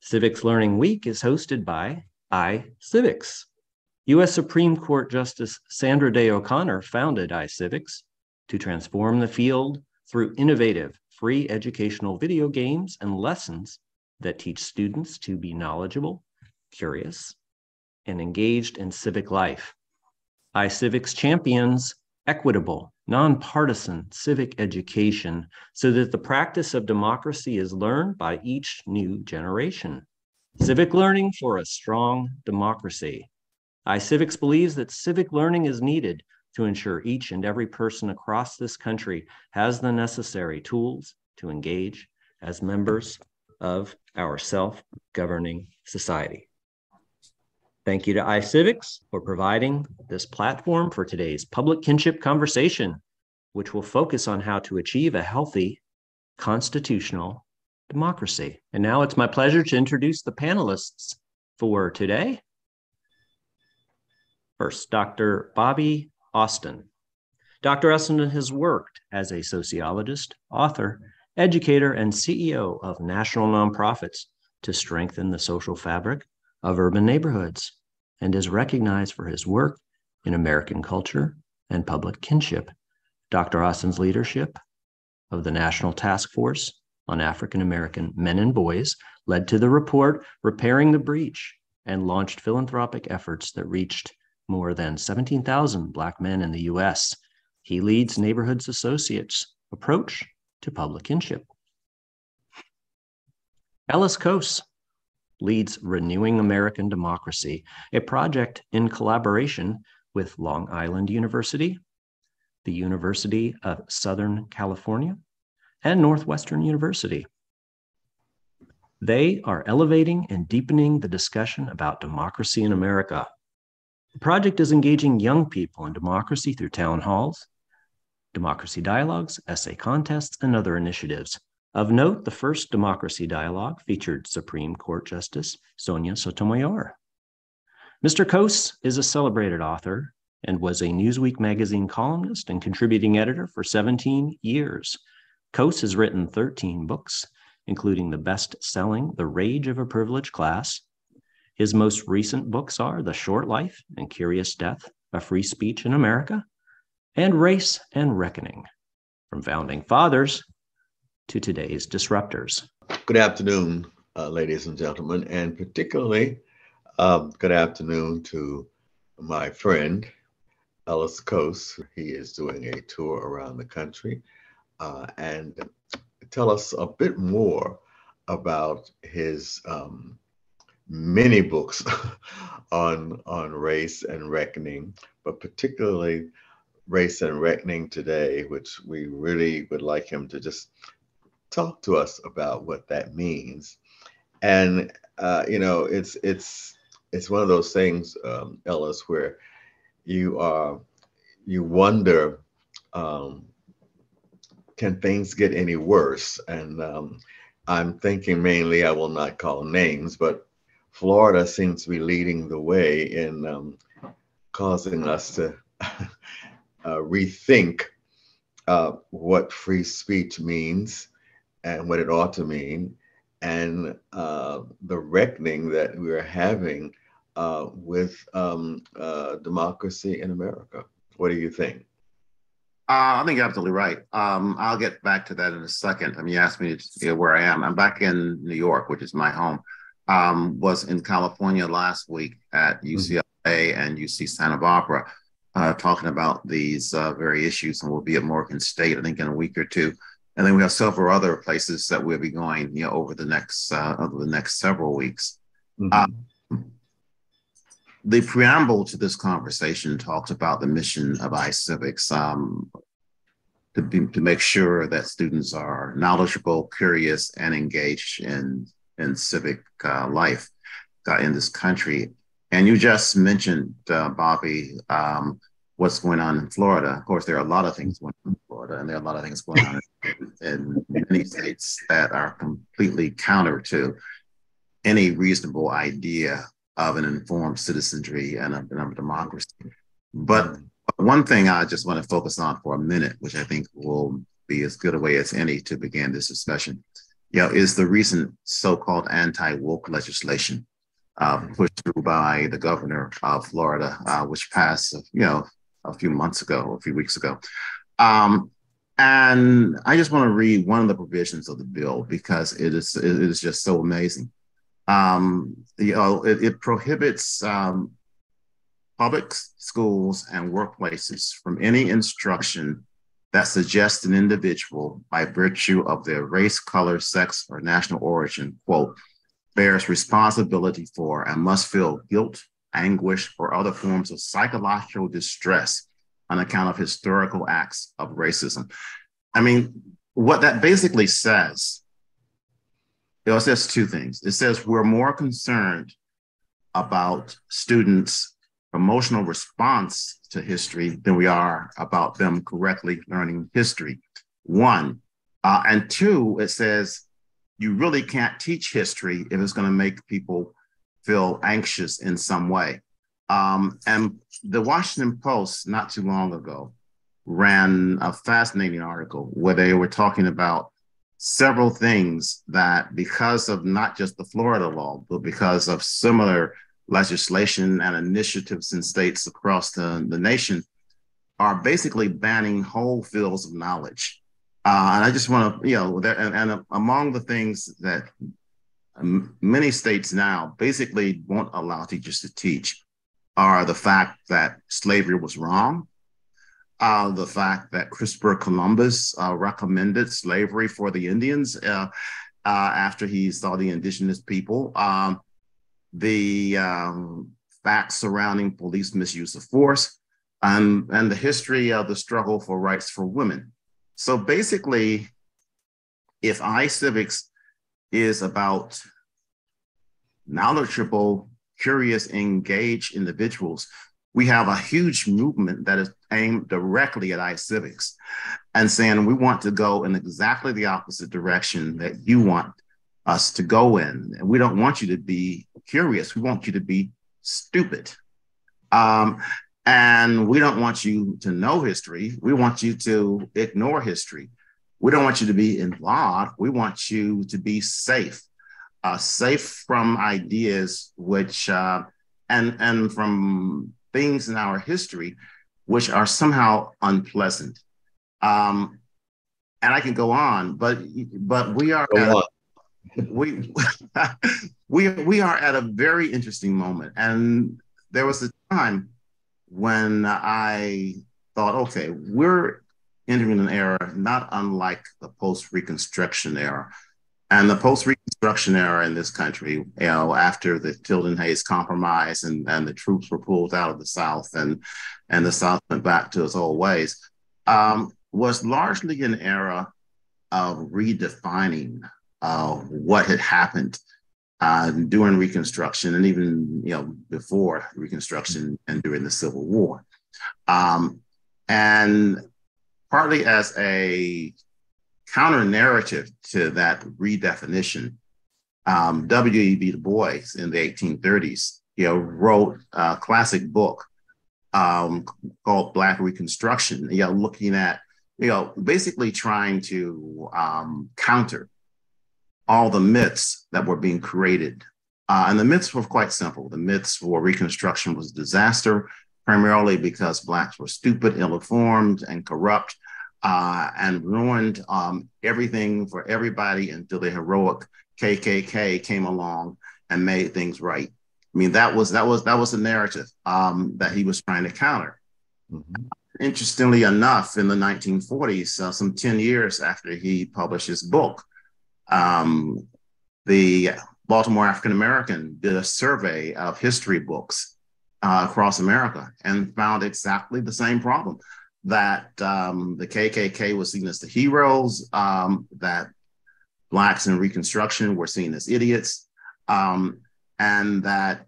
Civics Learning Week is hosted by iCivics. U.S. Supreme Court Justice Sandra Day O'Connor founded iCivics to transform the field through innovative, free educational video games and lessons that teach students to be knowledgeable, curious, and engaged in civic life. iCivics champions equitable, nonpartisan civic education so that the practice of democracy is learned by each new generation. Civic learning for a strong democracy. iCivics believes that civic learning is needed to ensure each and every person across this country has the necessary tools to engage as members of our self-governing society. Thank you to iCivics for providing this platform for today's public kinship conversation, which will focus on how to achieve a healthy constitutional democracy. And now it's my pleasure to introduce the panelists for today. First, Dr. Bobby Austin. Dr. Austin has worked as a sociologist, author, educator, and CEO of national nonprofits to strengthen the social fabric of urban neighborhoods, and is recognized for his work in American culture and public kinship. Dr. Austin's leadership of the National Task Force on African American Men and Boys led to the report Repairing the Breach and launched philanthropic efforts that reached more than 17,000 Black men in the U.S. He leads Neighborhoods Associates' approach to public kinship. Ellis Cose leads Renewing American Democracy, a project in collaboration with Long Island University, the University of Southern California, and Northwestern University. They are elevating and deepening the discussion about democracy in America. The project is engaging young people in democracy through town halls, democracy dialogues, essay contests, and other initiatives. Of note, the first Democracy Dialogue featured Supreme Court Justice Sonia Sotomayor. Mr. Cose is a celebrated author and was a Newsweek magazine columnist and contributing editor for 17 years. Cose has written 13 books, including the best-selling The Rage of a Privileged Class. His most recent books are The Short Life and Curious Death of Free Speech in America and Race and Reckoning, From Founding Fathers to Today's Disruptors. Good afternoon, ladies and gentlemen, and particularly good afternoon to my friend, Ellis Cose. He is doing a tour around the country and tell us a bit more about his many books on race and reckoning, but particularly Race and Reckoning Today, which we really would like him to just talk to us about what that means. And it's one of those things, Ellis, where you wonder, can things get any worse? And I'm thinking mainly, I will not call names, but Florida seems to be leading the way in causing us to rethink what free speech means and what it ought to mean, and the reckoning that we're having with democracy in America. What do you think? I think you're absolutely right. I'll get back to that in a second. I mean, you asked me where I am. I'm back in New York, which is my home. Was in California last week at UCLA and UC Santa Barbara, talking about these very issues, and we'll be at Morgan State, I think, in a week or two. And then we have several other places that we'll be going, over the next several weeks. Mm-hmm. The preamble to this conversation talks about the mission of iCivics, to make sure that students are knowledgeable, curious, and engaged in civic life in this country. And you just mentioned, Bobby, what's going on in Florida. Of course, there are a lot of things going on in Florida, and there are a lot of things going on in many states that are completely counter to any reasonable idea of an informed citizenry and of democracy. But one thing I just want to focus on for a minute, which I think will be as good a way as any to begin this discussion, is the recent so-called anti-woke legislation pushed through by the governor of Florida, which passed, a few months ago, a few weeks ago. And I just want to read one of the provisions of the bill because it is just so amazing. It prohibits public schools and workplaces from any instruction that suggests an individual, by virtue of their race, color, sex, or national origin, quote, bears responsibility for and must feel guilt, anguish, or other forms of psychological distress on account of historical acts of racism. I mean, what that basically says, it says two things. It says we're more concerned about students' emotional response to history than we are about them correctly learning history. One. And two, it says you really can't teach history if it's going to make people feel anxious in some way. And the Washington Post, not too long ago, ran a fascinating article where they were talking about several things that, because of not just the Florida law, but because of similar legislation and initiatives in states across the nation, are basically banning whole fields of knowledge. And I just want to, and among the things that many states now basically won't allow teachers to teach are the fact that slavery was wrong, the fact that Christopher Columbus recommended slavery for the Indians after he saw the indigenous people, the facts surrounding police misuse of force, and the history of the struggle for rights for women. So basically, if iCivics is about knowledgeable, curious, engaged individuals, we have a huge movement that is aimed directly at iCivics and saying we want to go in exactly the opposite direction that you want us to go in. And we don't want you to be curious. We want you to be stupid. And we don't want you to know history. We want you to ignore history. We don't want you to be involved. We want you to be safe, safe from ideas which, and from things in our history which are somehow unpleasant. And I can go on, but we are we are at a very interesting moment. And there was a time when I thought, okay, we're entering an era not unlike the post-Reconstruction era. And the post-Reconstruction era in this country, after the Tilden Hayes Compromise and the troops were pulled out of the South and the South went back to its old ways, was largely an era of redefining what had happened during Reconstruction and even before Reconstruction and during the Civil War. And partly as a counter narrative to that redefinition, W.E.B. Du Bois in the 1830s, wrote a classic book called Black Reconstruction, looking at, basically trying to counter all the myths that were being created. And the myths were quite simple. The myths for Reconstruction was a disaster, primarily because Blacks were stupid, ill-informed, and corrupt, and ruined everything for everybody until the heroic KKK came along and made things right. I mean, that was the narrative that he was trying to counter. Mm-hmm. Interestingly enough, in the 1940s, some 10 years after he published his book, the Baltimore African American did a survey of history books across America and found exactly the same problem, that the KKK was seen as the heroes, that Blacks in Reconstruction were seen as idiots, and that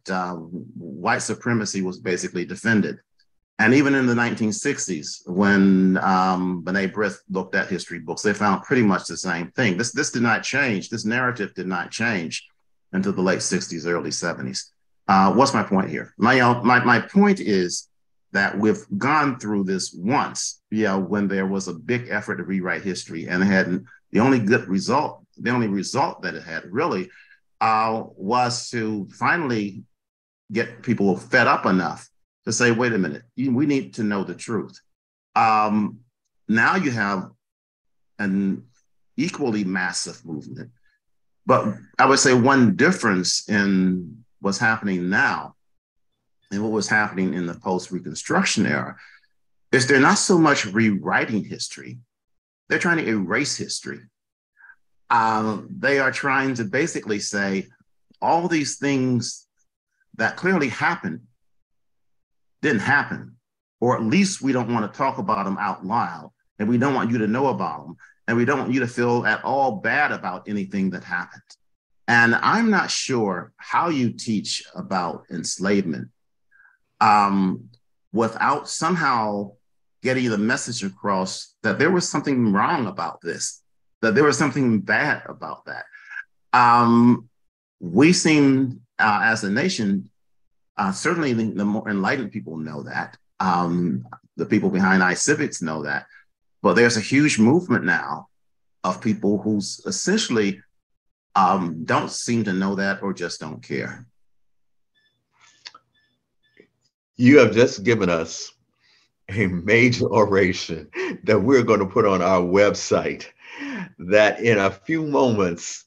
white supremacy was basically defended. And even in the 1960s, when B'nai B'rith looked at history books, they found pretty much the same thing. This did not change. This narrative did not change until the late 60s, early 70s. What's my point here? My point is that we've gone through this once, when there was a big effort to rewrite history, and the only good result the only result that it had really was to finally get people fed up enough to say, wait a minute, we need to know the truth. Now you have an equally massive movement. But I would say one difference in what's happening now and what was happening in the post-Reconstruction era is they're not so much rewriting history, they're trying to erase history. They are trying to basically say all these things that clearly happened didn't happen, or at least we don't want to talk about them out loud, and we don't want you to know about them, and we don't want you to feel at all bad about anything that happened. And I'm not sure how you teach about enslavement without somehow getting the message across that there was something wrong about this, that there was something bad about that. We seem, as a nation, certainly the more enlightened people know that. The people behind iCivics know that. But there's a huge movement now of people who essentially don't seem to know that or just don't care. You have just given us a major oration that we're going to put on our website that in a few moments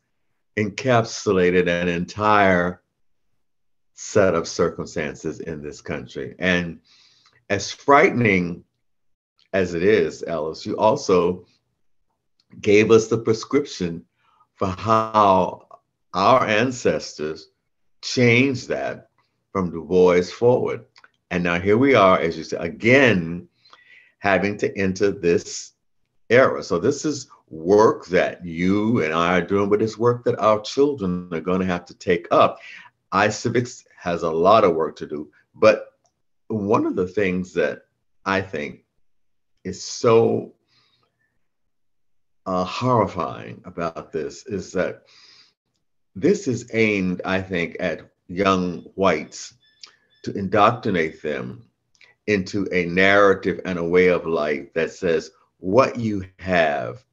encapsulated an entire set of circumstances in this country. And as frightening as it is, Ellis, you also gave us the prescription for how our ancestors changed that from Du Bois forward. And now here we are, as you said, again, having to enter this era. So this is work that you and I are doing, but it's work that our children are going to have to take up. iCivics has a lot of work to do, but one of the things that I think is so horrifying about this is that this is aimed, I think, at young whites to indoctrinate them into a narrative and a way of life that says what you have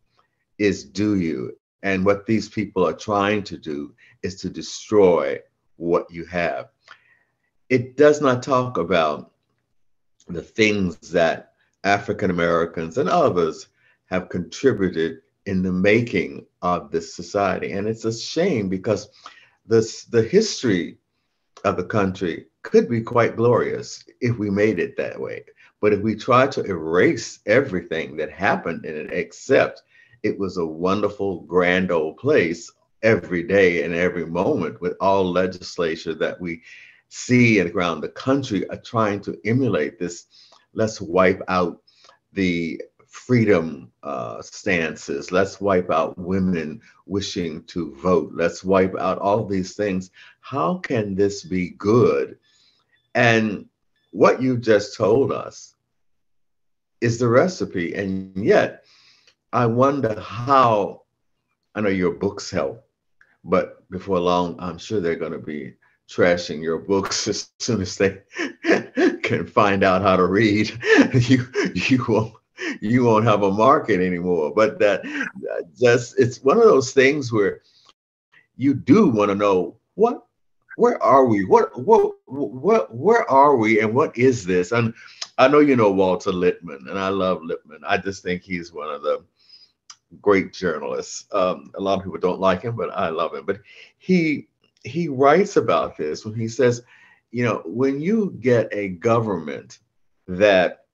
is due you. And what these people are trying to do is to destroy what you have. It does not talk about the things that African Americans and others have contributed in the making of this society. And it's a shame because the history of the country could be quite glorious if we made it that way. But if we try to erase everything that happened in it, except it was a wonderful, grand old place every day and every moment, with all legislature that we see around the country are trying to emulate this. Let's wipe out the freedom stances. Let's wipe out women wishing to vote. Let's wipe out all these things. How can this be good? And what you just told us is the recipe. And yet, I wonder how, I know your books help, but before long, I'm sure they're going to be trashing your books as soon as they can find out how to read. You won't have a market anymore. But that just, it's one of those things where you do want to know where are we? Where are we? And what is this? And I know you know Walter Lippmann, and I love Lippmann. I just think he's one of the great journalists. A lot of people don't like him, but I love him. But he writes about this when he says, you know, when you get a government that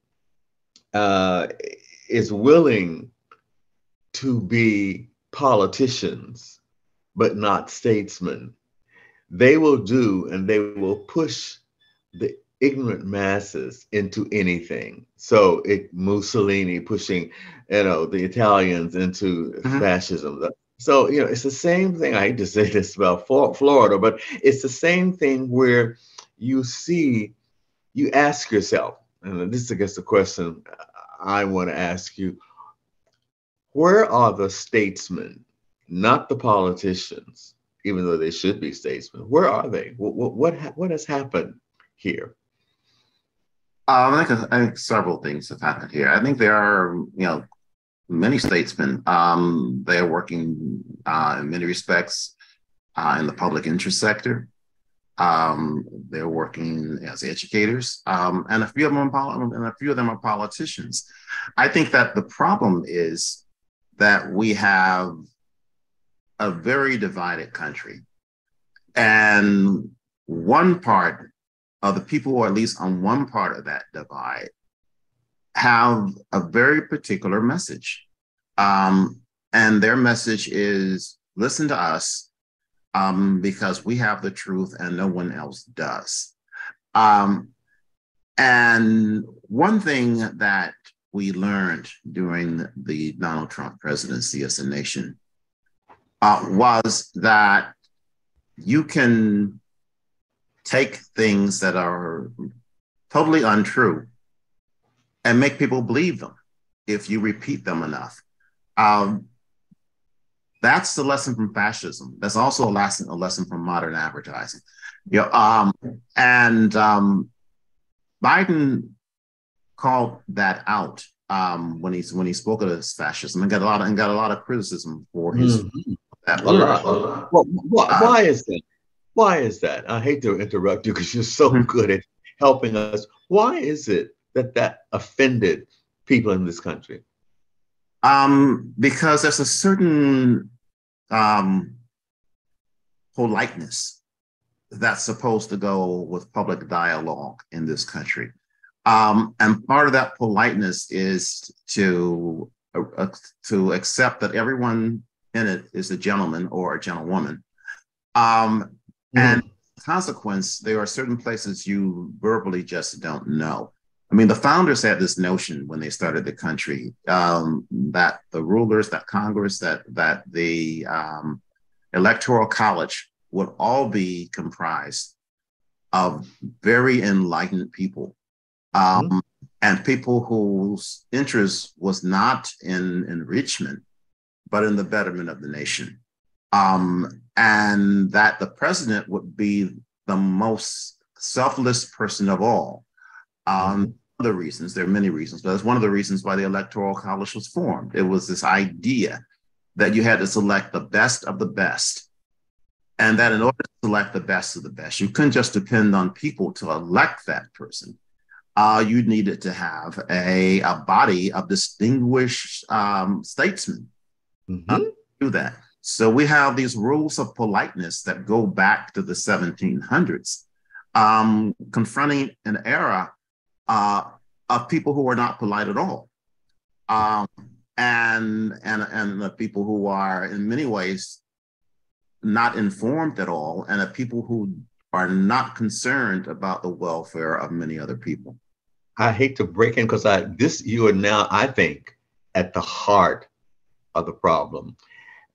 is willing to be politicians, but not statesmen, they will do and they will push the ignorant masses into anything. So Mussolini pushing, the Italians into fascism. So, it's the same thing. I hate to say this about Florida, but it's the same thing where you ask yourself, and this is, I guess, the question I want to ask you, where are the statesmen, not the politicians, even though they should be statesmen? Where are they? What has happened here? I think several things have happened here. I think there are, many statesmen. They're working in many respects in the public interest sector. They're working as educators, and a few of them are politicians. I think that the problem is that we have a very divided country, and one part of the people, or at least on one part of that divide, have a very particular message. And their message is listen to us because we have the truth and no one else does. And one thing that we learned during the Donald Trump presidency as a nation was that you can take things that are totally untrue and make people believe them if you repeat them enough. That's the lesson from fascism. That's also a lesson from modern advertising. Biden called that out when he spoke of this fascism and got a lot of criticism for his that a lot. Well, why is that? Why is that? I hate to interrupt you because you're so good at helping us. Why is it that offended people in this country? Because there's a certain politeness that's supposed to go with public dialogue in this country. And part of that politeness is to accept that everyone in it is a gentleman or a gentlewoman. And consequence, there are certain places you verbally just don't know. I mean, the founders had this notion when they started the country that the rulers, that Congress, that the Electoral College would all be comprised of very enlightened people and people whose interest was not in enrichment, but in the betterment of the nation. And that the president would be the most selfless person of all. Other reasons, there are many reasons, but that's one of the reasons why the Electoral College was formed. It was this idea that you had to select the best of the best. And that in order to select the best of the best, you couldn't just depend on people to elect that person. You needed to have a body of distinguished statesmen do that. So we have these rules of politeness that go back to the 1700s, confronting an era of people who are not polite at all, and the people who are in many ways not informed at all, and the people who are not concerned about the welfare of many other people. I hate to break in because you are now, I think, at the heart of the problem.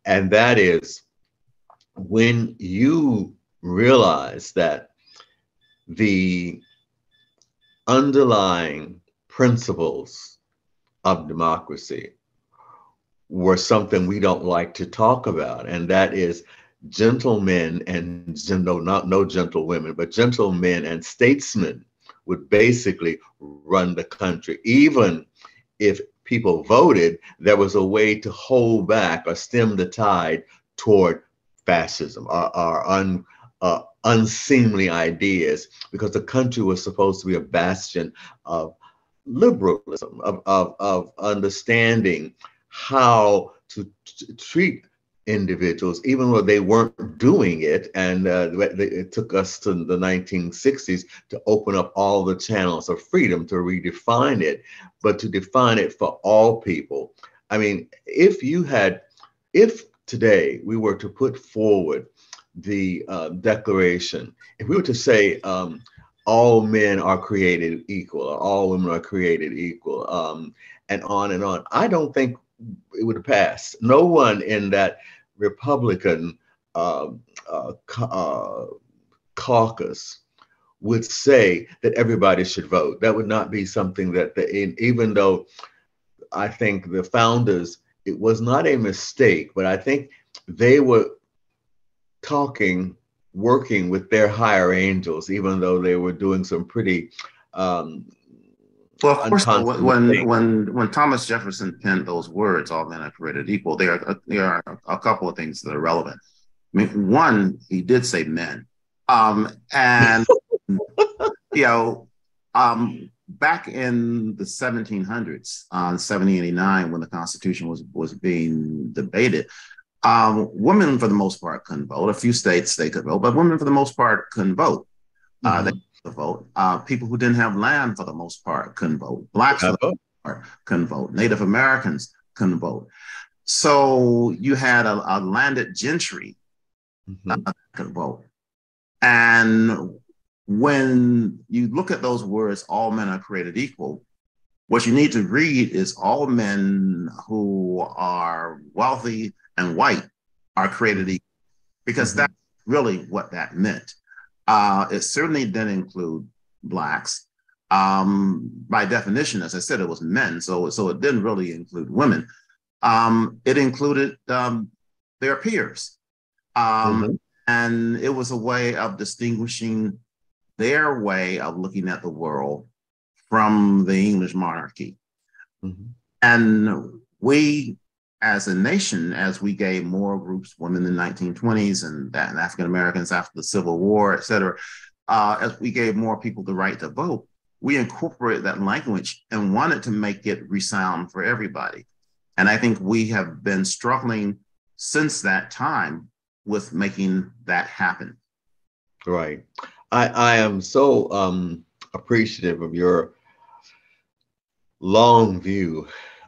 And that is when you realize that the underlying principles of democracy were something we don't like to talk about. And that is gentlemen and no gentlewomen, but gentlemen and statesmen would basically run the country. Even if people voted, there was a way to hold back or stem the tide toward fascism or unseemly ideas, because the country was supposed to be a bastion of liberalism, of understanding how to treat individuals, even though they weren't doing it. And it took us to the 1960s to open up all the channels of freedom, to redefine it, but to define it for all people. I mean, if today we were to put forward the Declaration, if we were to say all men are created equal, or all women are created equal, and on, I don't think it would have passed. No one in that Republican caucus would say that everybody should vote. That would not be something that, even though I think the founders, it was not a mistake, but I think they were working with their higher angels, even though they were doing some pretty Well, of course, unconsummate thing. when Thomas Jefferson penned those words, "All men are created equal," there are a couple of things that are relevant. I mean, one, he did say men, and you know, back in the 1700s, 1789, when the Constitution was being debated, women for the most part couldn't vote. A few states they could vote, but women for the most part couldn't vote. They could vote. People who didn't have land for the most part couldn't vote. Blacks for the most part couldn't vote. Native Americans couldn't vote. So you had a landed gentry that could vote. And when you look at those words, all men are created equal, what you need to read is all men who are wealthy and white are created equal, because that's really what that meant. It certainly didn't include blacks. By definition, as I said, it was men, so it didn't really include women. It included their peers. And it was a way of distinguishing their way of looking at the world from the English monarchy. And we, as a nation, as we gave more groups, women in the 1920s and African Americans after the Civil War, et cetera, as we gave more people the right to vote, we incorporated that language and wanted to make it resound for everybody. And I think we have been struggling since that time with making that happen. Right. I am so appreciative of your long view,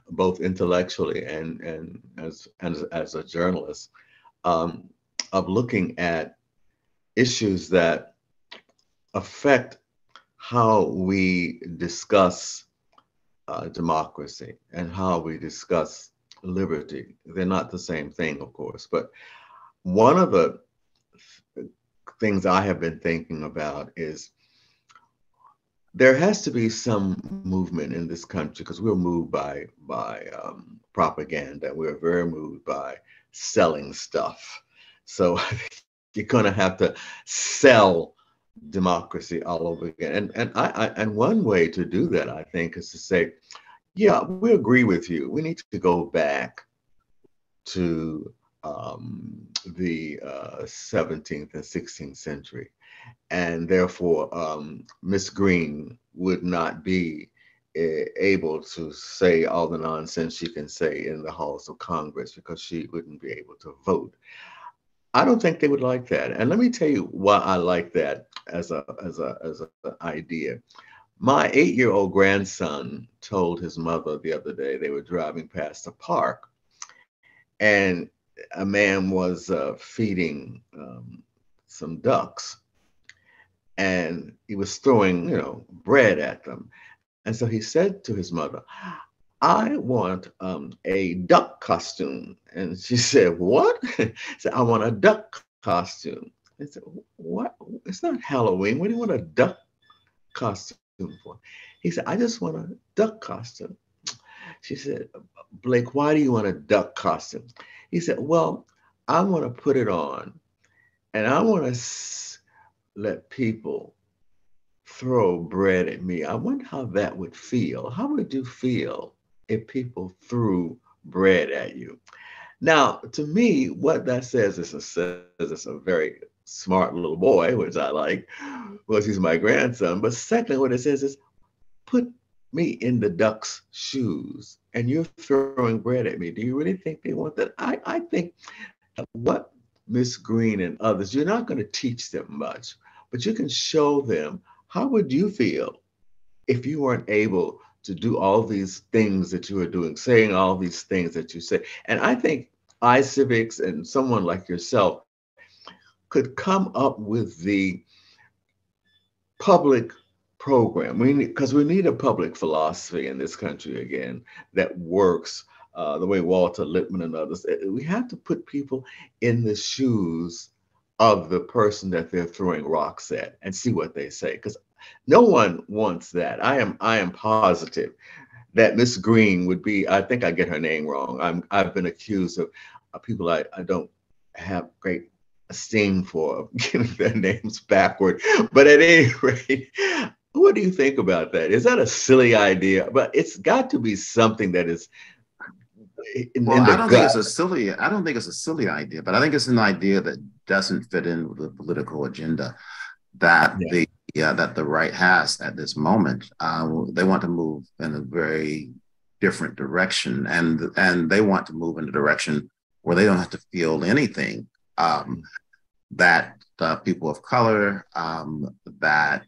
both intellectually and as a journalist, of looking at issues that affect how we discuss democracy and how we discuss liberty. They're not the same thing, of course, but one of the things I have been thinking about is there has to be some movement in this country, because we're moved by propaganda. We're very moved by selling stuff. So you're going to have to sell democracy all over again. And one way to do that, I think, is to say, yeah, we agree with you. We need to go back to the 17th and 16th century. And therefore, Miss Green would not be able to say all the nonsense she can say in the halls of Congress, because she wouldn't be able to vote. I don't think they would like that. And let me tell you why I like that as an idea. My 8-year-old grandson told his mother the other day, they were driving past a park, and a man was feeding some ducks, and he was throwing, bread at them. And so he said to his mother, "I want a duck costume." And she said, "What?" He said, "I want a duck costume." I said, "What? It's not Halloween. What do you want a duck costume for?" He said, "I just want a duck costume." She said, "Blake, why do you want a duck costume?" He said, "Well, I want to put it on, and I want to let people throw bread at me. I wonder how that would feel. How would you feel if people threw bread at you?" Now, to me, what that says is a very smart little boy, which I like, because he's my grandson. But secondly, what it says is, put me in the duck's shoes, and you're throwing bread at me. Do you really think they want that? I think what Miss Green and others, you're not going to teach them much, but you can show them, how would you feel if you weren't able to do all these things that you are doing, saying all these things that you say? And I think iCivics and someone like yourself could come up with the public program. Because we need a public philosophy in this country again that works the way Walter Lippmann and others. We have to put people in the shoes of the person that they're throwing rocks at and see what they say. Because no one wants that. I am positive that Miss Green would be, I think I get her name wrong. I've been accused of people I don't have great esteem for getting their names backward. But at any rate, What do you think about that? Is that a silly idea? But it's got to be something that is Well, in the gut. I don't think it's a silly idea, but I think it's an idea that doesn't fit in with the political agenda that Yeah. the right has at this moment. They want to move in a very different direction, and they want to move in a direction where they don't have to feel anything. That people of color, that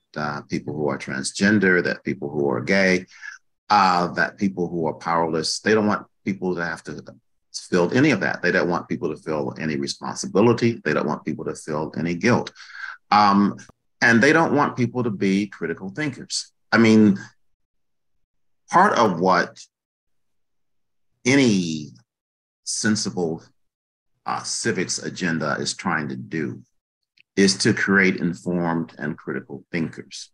people who are transgender, that people who are gay, that people who are powerless, they don't want people to have to feel any of that. They don't want people to feel any responsibility. They don't want people to feel any guilt. And they don't want people to be critical thinkers. I mean, part of what any sensible civics agenda is trying to do is to create informed and critical thinkers.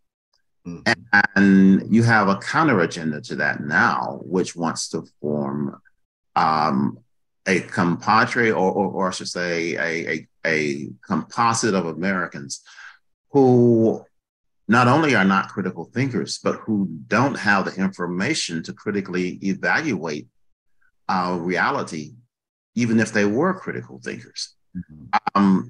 Mm-hmm. And you have a counter agenda to that now, which wants to form a compadre, or I should say, a composite of Americans who not only are not critical thinkers, but who don't have the information to critically evaluate reality, even if they were critical thinkers. Mm-hmm.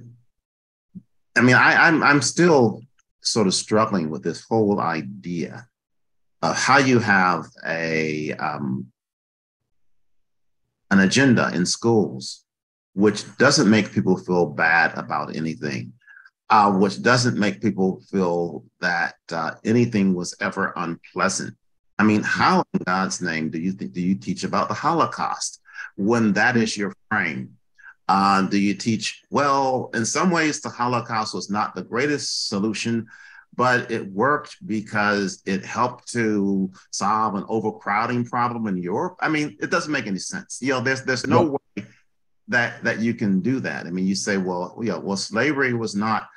I mean, I'm still sort of struggling with this whole idea of how you have an agenda in schools which doesn't make people feel bad about anything, which doesn't make people feel that anything was ever unpleasant. I mean, how in God's name do you teach about the Holocaust when that is your frame? Do you teach, well, in some ways, the Holocaust was not the greatest solution, but it worked because it helped to solve an overcrowding problem in Europe? I mean, it doesn't make any sense. You know, there's no way that you can do that. I mean, you say, well, slavery was not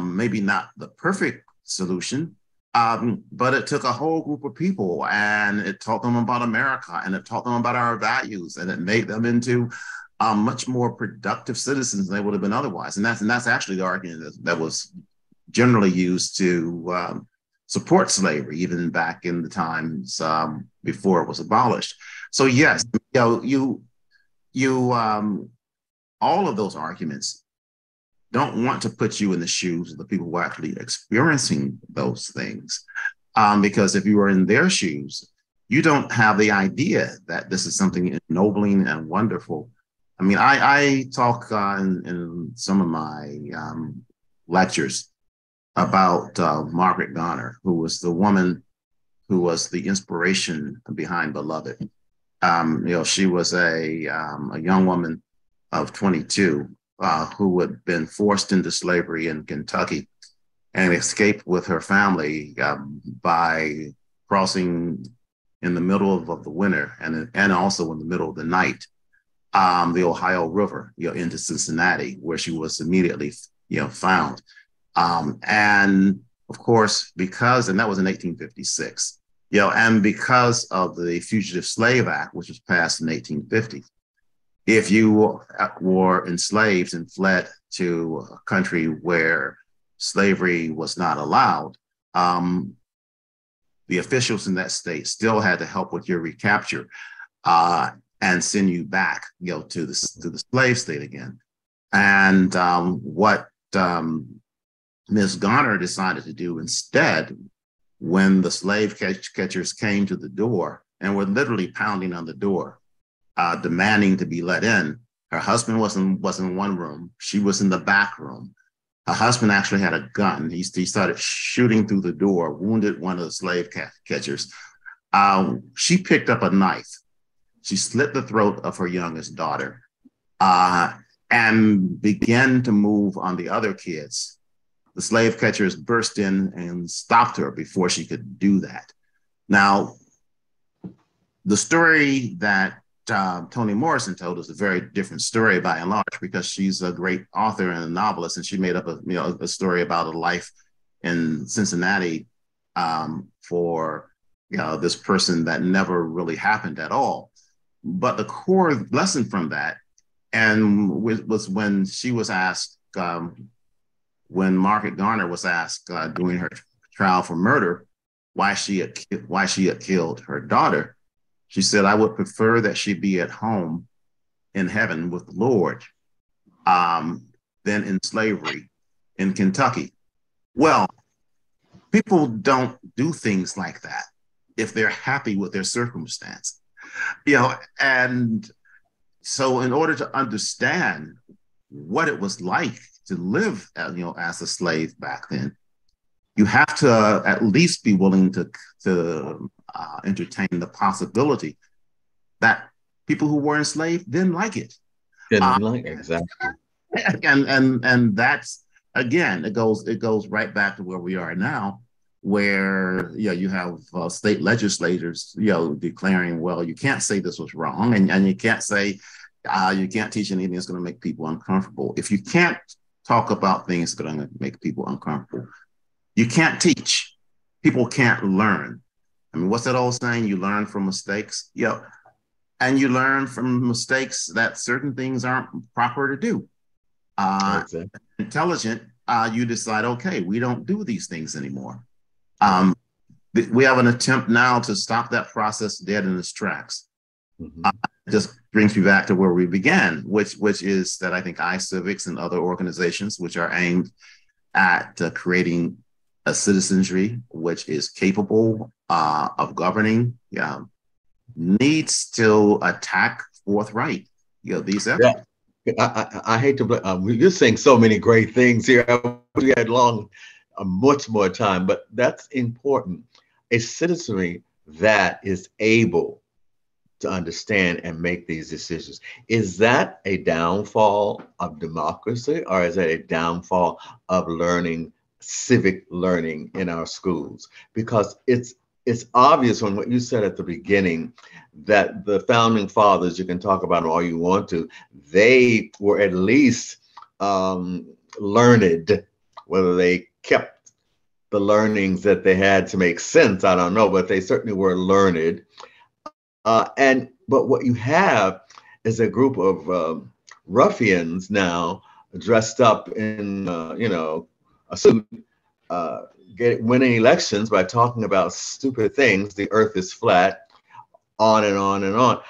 maybe not the perfect solution, but it took a whole group of people and it taught them about America and it taught them about our values and it made them into much more productive citizens than they would have been otherwise. And that's actually the argument that was generally used to support slavery, even back in the times before it was abolished. So yes, you all of those arguments don't want to put you in the shoes of the people who are actually experiencing those things. Because if you are in their shoes, you don't have the idea that this is something ennobling and wonderful. I mean, I talk in some of my lectures about Margaret Garner, who was the woman who was the inspiration behind Beloved. She was a young woman of 22 who had been forced into slavery in Kentucky and escaped with her family by crossing in the middle of the winter and also in the middle of the night the Ohio River, into Cincinnati, where she was immediately, found. And of course, and that was in 1856, and because of the Fugitive Slave Act, which was passed in 1850, if you were enslaved and fled to a country where slavery was not allowed, the officials in that state still had to help with your recapture and send you back, to the slave state again. And what Ms. Garner decided to do instead, when the slave catchers came to the door and were literally pounding on the door, demanding to be let in, her husband was in one room. She was in the back room. Her husband actually had a gun. He started shooting through the door, wounded one of the slave catchers. She picked up a knife. She slit the throat of her youngest daughter and began to move on the other kids. The slave catchers burst in and stopped her before she could do that. Now, the story that Toni Morrison told is a very different story by and large, because she's a great author and a novelist, and she made up a story about a life in Cincinnati for this person that never really happened at all. But the core lesson from that, and was when she was asked, when Margaret Garner was asked during her trial for murder, why she had killed her daughter. She said, I would prefer that she be at home in heaven with the Lord than in slavery in Kentucky. Well, people don't do things like that if they're happy with their circumstance, and so in order to understand what it was like to live, as a slave back then, you have to at least be willing to entertain the possibility that people who were enslaved didn't like it. Didn't like exactly. And that's, again, it goes right back to where we are now, where you have state legislators declaring, well, you can't say this was wrong, and you can't say you can't teach anything that's going to make people uncomfortable. If you can't talk about things that are going to make people uncomfortable, you can't teach. People can't learn. I mean, what's that old saying? You learn from mistakes. And you learn from mistakes that certain things aren't proper to do. Exactly. Intelligent, you decide, okay, we don't do these things anymore. We have an attempt now to stop that process dead in its tracks. Mm-hmm. It just brings me back to where we began, which is that I think iCivics and other organizations which are aimed at creating a citizenry which is capable of governing, needs to attack forthright these efforts. Yeah. I hate to you're saying so many great things here. We had much more time, but that's important. A citizenry that is able to understand and make these decisions. Is that a downfall of democracy, or is that a downfall of learning, civic learning in our schools? Because it's obvious from what you said at the beginning that the founding fathers, you can talk about them all you want to, they were at least learned. Whether they kept the learnings that they had to make sense, I don't know, but they certainly were learned. But what you have is a group of ruffians now dressed up in a suit, winning elections by talking about stupid things. The earth is flat, on and on and on.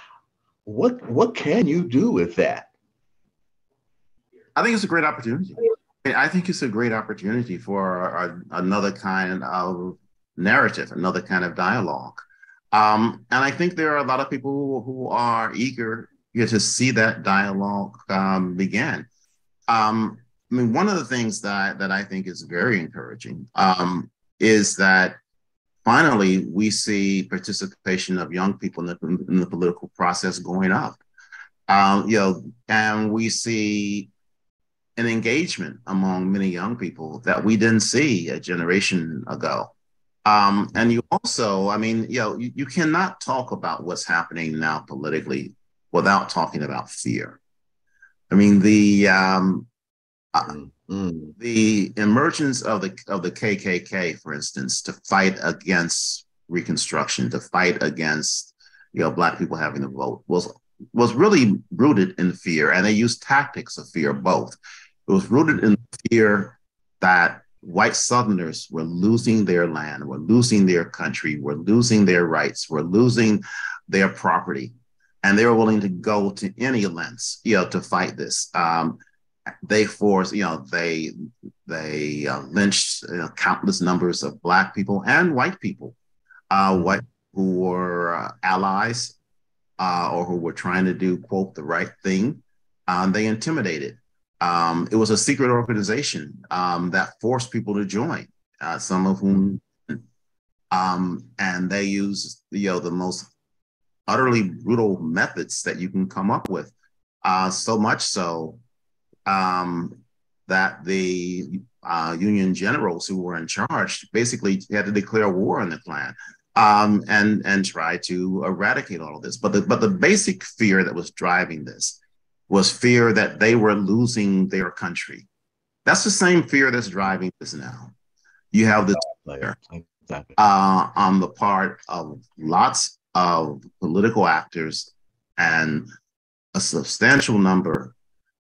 What can you do with that? I think it's a great opportunity. I think it's a great opportunity for another kind of narrative, another kind of dialogue. And I think there are a lot of people who are eager to see that dialogue begin. I mean, one of the things that I think is very encouraging is that finally we see participation of young people in the political process going up. And we see an engagement among many young people that we didn't see a generation ago. And you also, I mean, you cannot talk about what's happening now politically without talking about fear. I mean, the emergence of the KKK, for instance, to fight against Reconstruction, to fight against Black people having the vote, was really rooted in fear, and they used tactics of fear both. It was rooted in fear that white Southerners were losing their land, were losing their country, were losing their rights, were losing their property, and they were willing to go to any lengths, to fight this. They forced, they lynched countless numbers of Black people and white people, white who were allies or who were trying to do, quote, the right thing. They intimidated. It was a secret organization that forced people to join, some of whom, and they used the most utterly brutal methods that you can come up with. So much so that the Union generals who were in charge basically had to declare war on the Klan and try to eradicate all of this. But the basic fear that was driving this was fear that they were losing their country. That's the same fear that's driving this now. You have this fear on the part of lots of political actors and a substantial number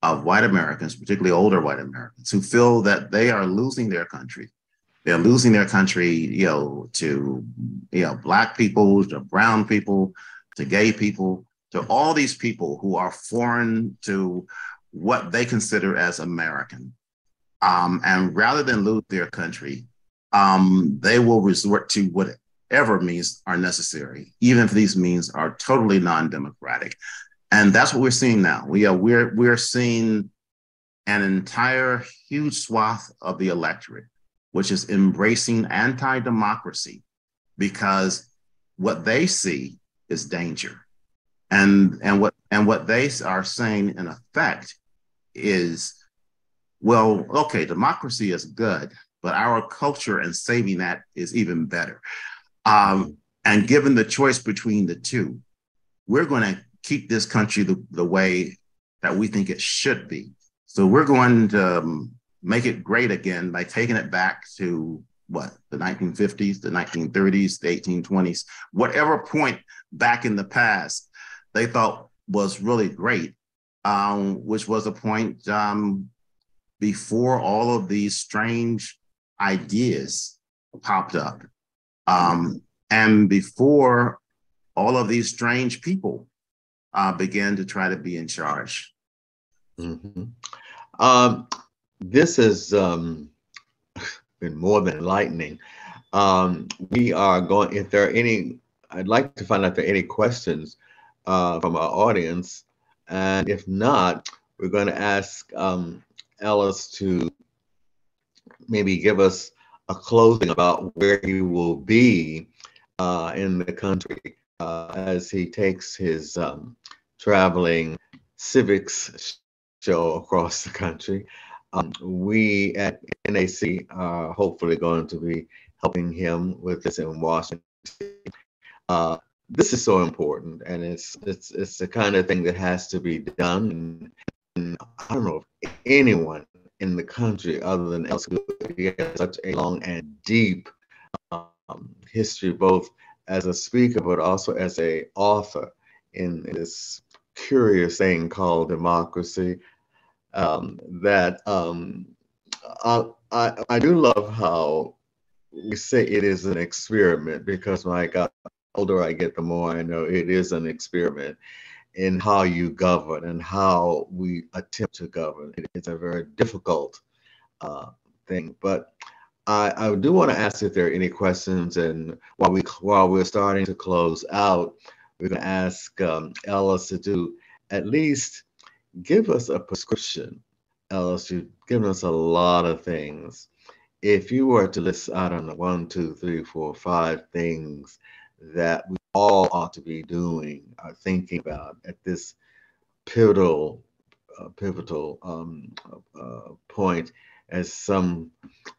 of white Americans, particularly older white Americans, who feel that they are losing their country, They're losing their country, to, Black people, to brown people, to gay people, to all these people who are foreign to what they consider as American. And rather than lose their country, they will resort to whatever means are necessary, even if these means are totally non-democratic. And that's what we're seeing now. We're seeing an entire huge swath of the electorate, which is embracing anti-democracy because what they see is danger. And what they are saying in effect is, well, okay, democracy is good, but our culture and saving that is even better. And given the choice between the two, we're going to keep this country the way that we think it should be. So we're going to make it great again by taking it back to the 1950s, the 1930s, the 1820s, whatever point back in the past they thought was really great, which was a point before all of these strange ideas popped up, and before all of these strange people began to try to be in charge. Mm-hmm. This has been more than enlightening. We are going, if there are any, I'd like to find out if there are any questions from our audience. And if not, we're going to ask Ellis to maybe give us a closing about where he will be in the country as he takes his traveling civics show across the country. We at NAC are hopefully going to be helping him with this in Washington. This is so important, and it's the kind of thing that has to be done. And I don't know if anyone in the country other than Ellis Cose has such a long and deep history, both as a speaker but also as a author in this curious thing called democracy. That I do love how we say it is an experiment, because my God, the older I get, the more I know it is an experiment in how you govern and how we attempt to govern. It's a very difficult thing, but I do want to ask if there are any questions. And while we're starting to close out, we're going to ask Ellis to at least give us a prescription. Ellis, you've given us a lot of things. If you were to list, I don't know, 1, 2, 3, 4, 5 things that we all ought to be doing or thinking about at this pivotal point, as some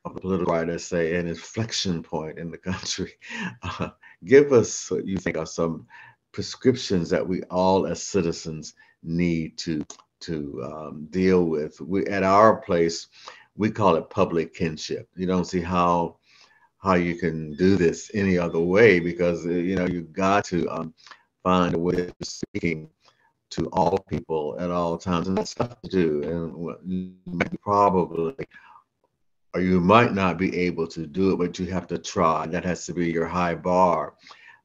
of the political writers say, an inflection point in the country. Give us what you think are some prescriptions that we all as citizens need to deal with. We, at our place, we call it public kinship. You don't see how you can do this any other way, because you've got to find a way of speaking to all people at all times, and that's tough to do. And you might probably, or you might not be able to do it, but you have to try. That has to be your high bar.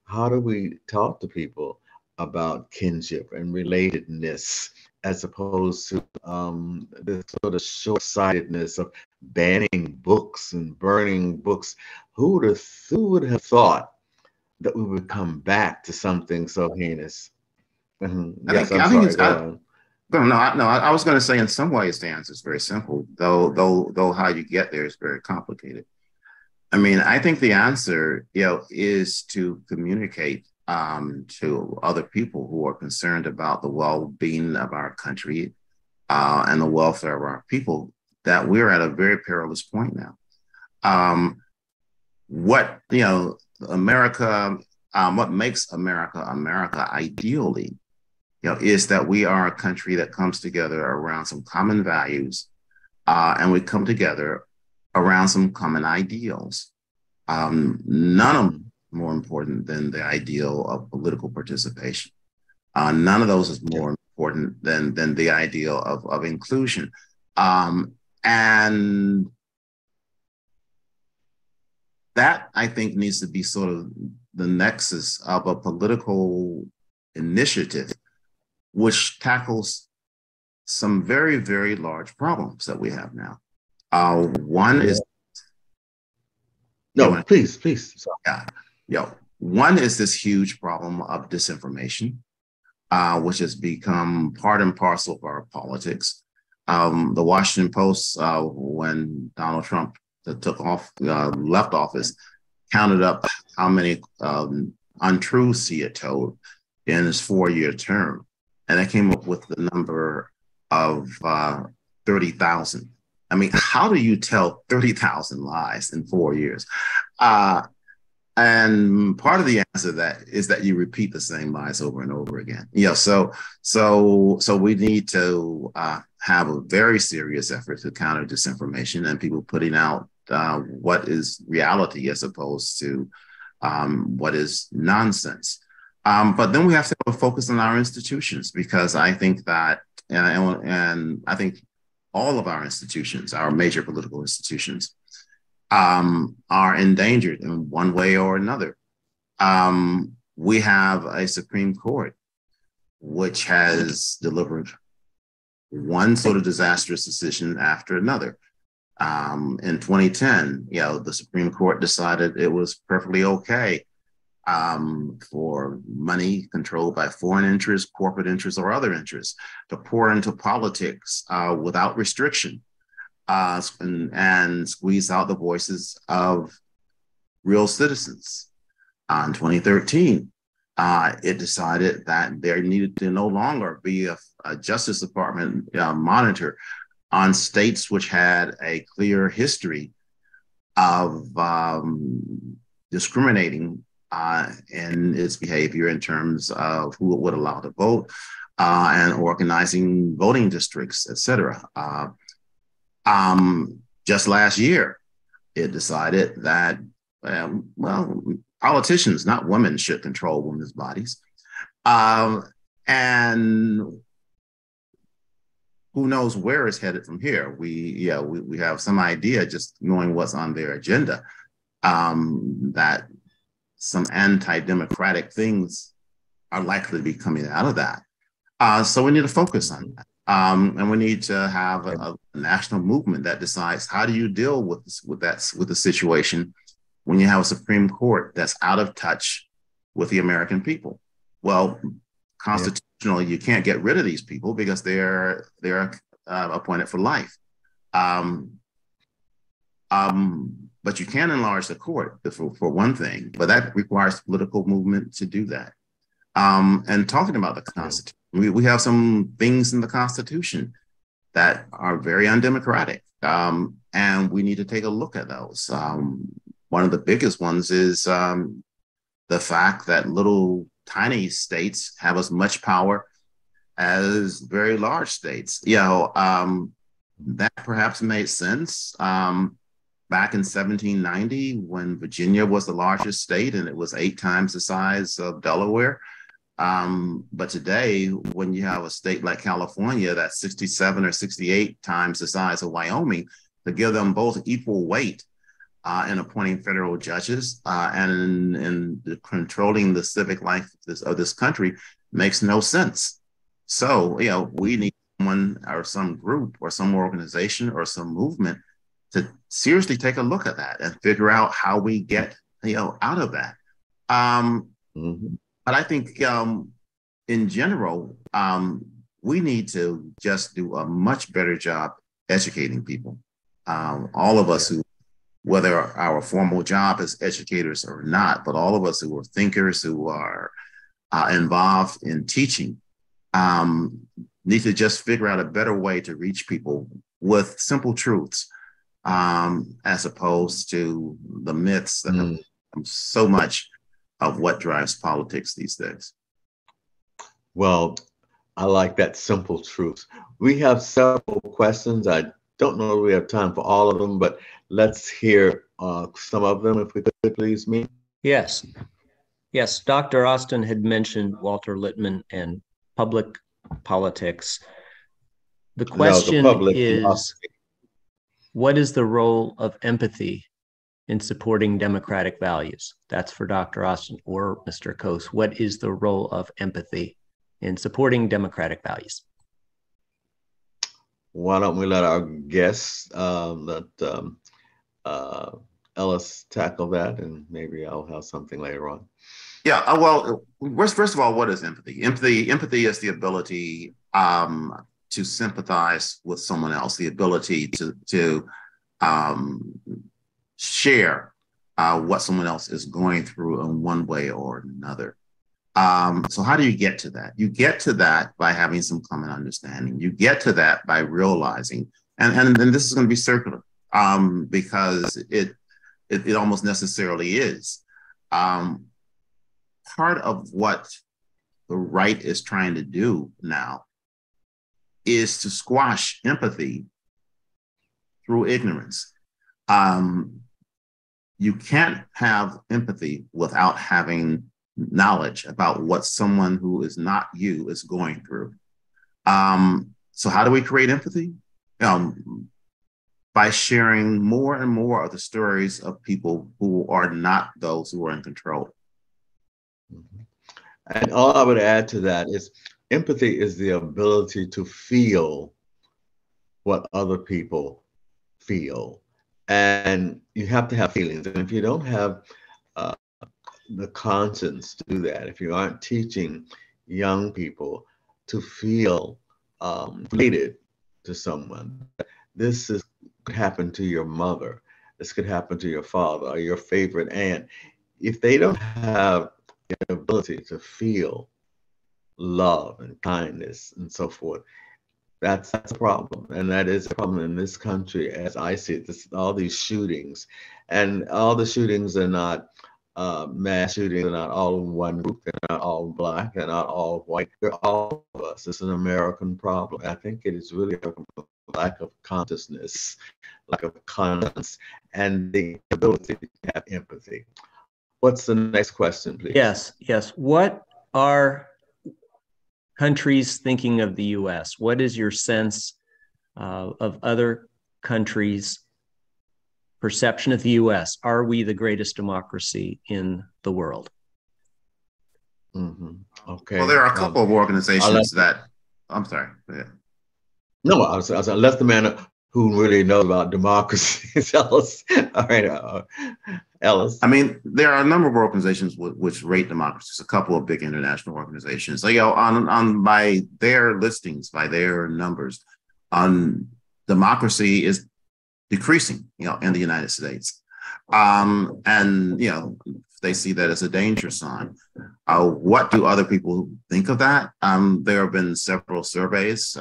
How do we talk to people about kinship and relatedness, as opposed to this sort of short-sightedness of banning books and burning books? Who would have thought that we would come back to something so heinous? Yes, I'm sorry. Go on. I was going to say, in some ways, the answer is very simple, though how you get there is very complicated. I mean, I think the answer, is to communicate to other people who are concerned about the well-being of our country and the welfare of our people, that we're at a very perilous point now. What makes America America ideally, is that we are a country that comes together around some common values, and we come together around some common ideals. None of them more important than the ideal of political participation. None of those is more important than the ideal of inclusion. And that I think needs to be sort of the nexus of a political initiative, which tackles some very, very large problems that we have now. One is no, please. one is this huge problem of disinformation, which has become part and parcel of our politics. The Washington Post, when Donald Trump left office, counted up how many untruths he had told in his 4-year term, and they came up with the number of 30,000. I mean, how do you tell 30,000 lies in 4 years? And part of the answer to that is that you repeat the same lies over and over again. So we need to have a very serious effort to counter disinformation and people putting out what is reality as opposed to what is nonsense. But then we have to have a focus on our institutions, because I think that, and I think all of our institutions, our major political institutions, are endangered in one way or another. We have a Supreme Court which has delivered one sort of disastrous decision after another. In 2010, the Supreme Court decided it was perfectly okay for money controlled by foreign interests, corporate interests, or other interests to pour into politics without restriction. And squeeze out the voices of real citizens. In 2013, it decided that there needed to no longer be a Justice Department monitor on states which had a clear history of discriminating in its behavior in terms of who it would allow to vote and organizing voting districts, et cetera. Just last year, it decided that, politicians, not women, should control women's bodies. And who knows where it's headed from here. We have some idea, just knowing what's on their agenda, that some anti-democratic things are likely to be coming out of that. So we need to focus on that. And we need to have a national movement that decides, how do you deal with the situation when you have a Supreme Court that's out of touch with the American people? Well, constitutionally, you can't get rid of these people because they're appointed for life. But you can enlarge the court for one thing, but that requires political movement to do that. And talking about the Constitution, we have some things in the Constitution that are very undemocratic, and we need to take a look at those. One of the biggest ones is the fact that little tiny states have as much power as very large states. That perhaps made sense back in 1790 when Virginia was the largest state and it was 8 times the size of Delaware. But today, when you have a state like California that's 67 or 68 times the size of Wyoming, to give them both equal weight in appointing federal judges and in controlling the civic life of this country makes no sense. So, we need someone or some group or some organization or some movement to seriously take a look at that and figure out how we get, out of that. But I think in general, we need to just do a much better job educating people. All of us who, whether our formal job as educators or not, but all of us who are thinkers, who are involved in teaching, need to just figure out a better way to reach people with simple truths, as opposed to the myths that have become so much of what drives politics these days. Well, I like that simple truth. We have several questions. I don't know if we have time for all of them, but let's hear some of them, if we could, please, me. Yes. Dr. Austin had mentioned Walter Lippmann and public politics. The question is, what is the role of empathy in supporting democratic values? That's for Dr. Austin or Mr. Cose. What is the role of empathy in supporting democratic values? Why don't we let our guests, Ellis tackle that, and maybe I'll have something later on. Yeah. Well, first of all, what is empathy? Empathy is the ability to sympathize with someone else, the ability to share what someone else is going through in one way or another. So how do you get to that? You get to that by having some common understanding. You get to that by realizing, and this is going to be circular, because it almost necessarily is. Part of what the right is trying to do now is to squash empathy through ignorance. You can't have empathy without having knowledge about what someone who is not you is going through. So how do we create empathy? By sharing more and more of the stories of people who are not those who are in control. And all I would add to that is empathy is the ability to feel what other people feel. And you have to have feelings. And if you don't have the conscience to do that, if you aren't teaching young people to feel related to someone, this could happen to your mother, this could happen to your father or your favorite aunt. If they don't have the ability to feel love and kindness and so forth, that's a problem. And that is a problem in this country as I see it. All these shootings, and all the shootings are not mass shootings, are not all in one group, they're not all Black, they're not all white, they're all of us. It's an American problem. I think it is really a lack of consciousness, lack of conscience, and the ability to have empathy. What's the next question, please? Yes. What are countries thinking of the U.S.? What is your sense of other countries' perception of the U.S.? Are we the greatest democracy in the world? Mm-hmm. Okay. Well, there are a couple of organizations that, I'm sorry. Yeah. No, I was unless the man who really knows about democracy tell us. All right, Ellis. I mean, there are a number of organizations which rate democracies. A couple of big international organizations. So, on by their listings, by their numbers, democracy is decreasing, in the United States, and they see that as a danger sign. What do other people think of that? There have been several surveys,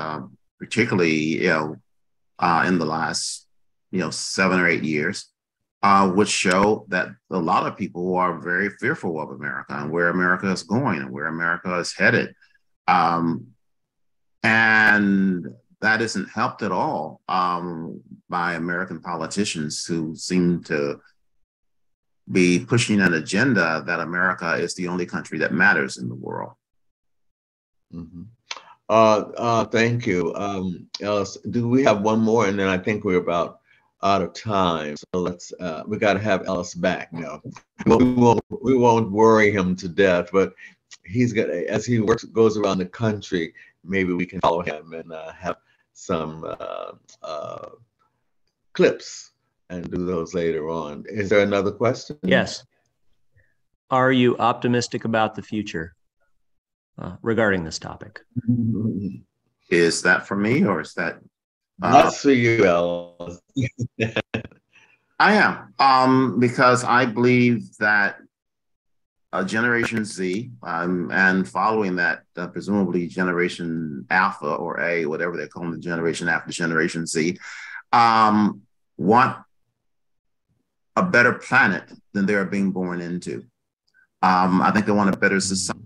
particularly in the last 7 or 8 years, which show that a lot of people are very fearful of America and where America is going and where America is headed. And that isn't helped at all by American politicians who seem to be pushing an agenda that America is the only country that matters in the world. Mm-hmm. Thank you, Ellis. Do we have one more? And then I think we're about out of time. So we got to have Ellis back now. We won't worry him to death, but he's got, as he goes around the country, maybe we can follow him and have some clips and do those later on. Is there another question? Yes. Are you optimistic about the future regarding this topic? Is that for me, or is that? That's for you, Ellis. I am, because I believe that Generation Z, and following that, presumably Generation Alpha or A, whatever they're calling the generation after Generation Z, want a better planet than they are being born into. I think they want a better society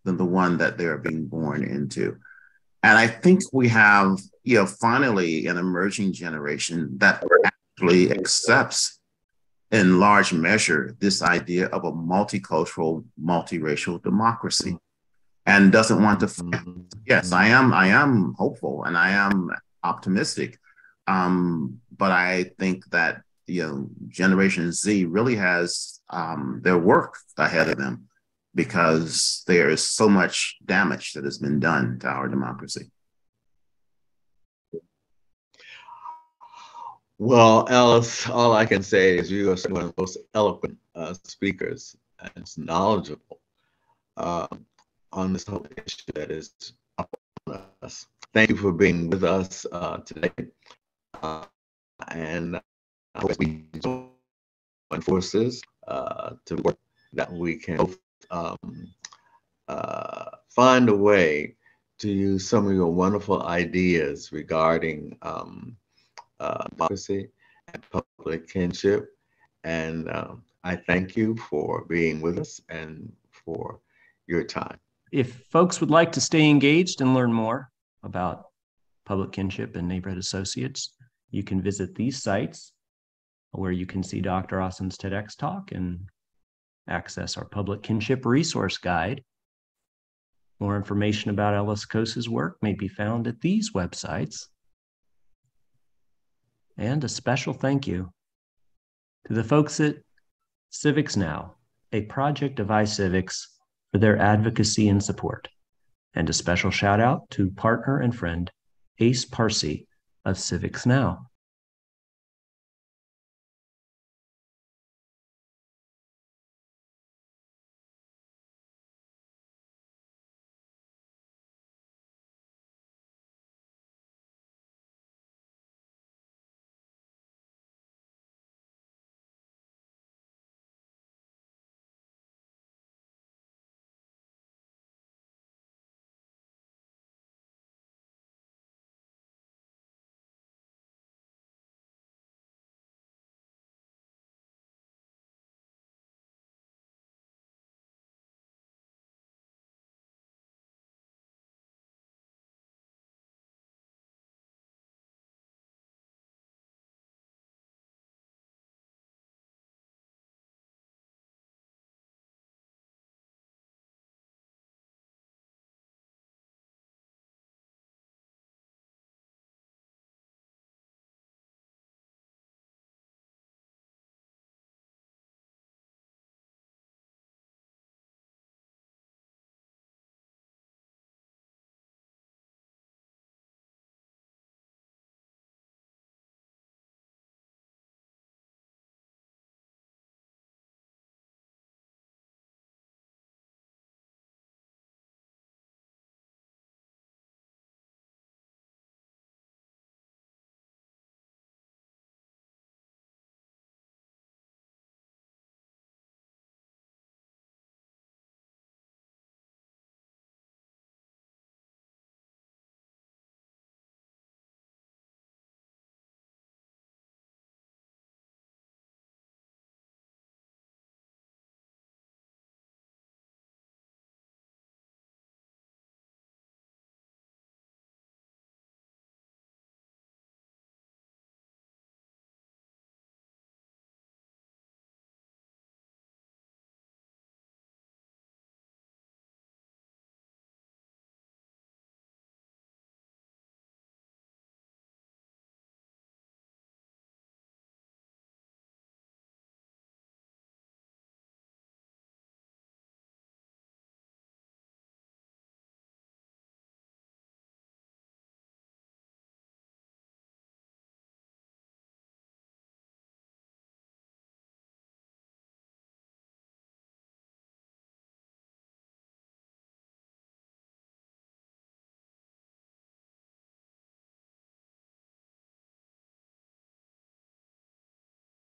than the one that they are being born into. And I think we have, finally an emerging generation that actually accepts in large measure this idea of a multicultural, multiracial democracy and doesn't want to. Yes, I am hopeful and I am optimistic. But I think that Generation Z really has their work ahead of them because there is so much damage that has been done to our democracy. Well, Ellis, all I can say is you are one of the most eloquent speakers and knowledgeable on this whole issue that is upon us. Thank you for being with us today. And I hope we join forces to work that we can both find a way to use some of your wonderful ideas regarding democracy and public kinship. And I thank you for being with us and for your time. If folks would like to stay engaged and learn more about public kinship and neighborhood associates, you can visit these sites where you can see Dr. Austin's TEDx talk and access our public kinship resource guide. More information about Ellis Cose's work may be found at these websites. And a special thank you to the folks at Civics Now, a project of iCivics, for their advocacy and support. And a special shout out to partner and friend Ace Parsi of Civics Now.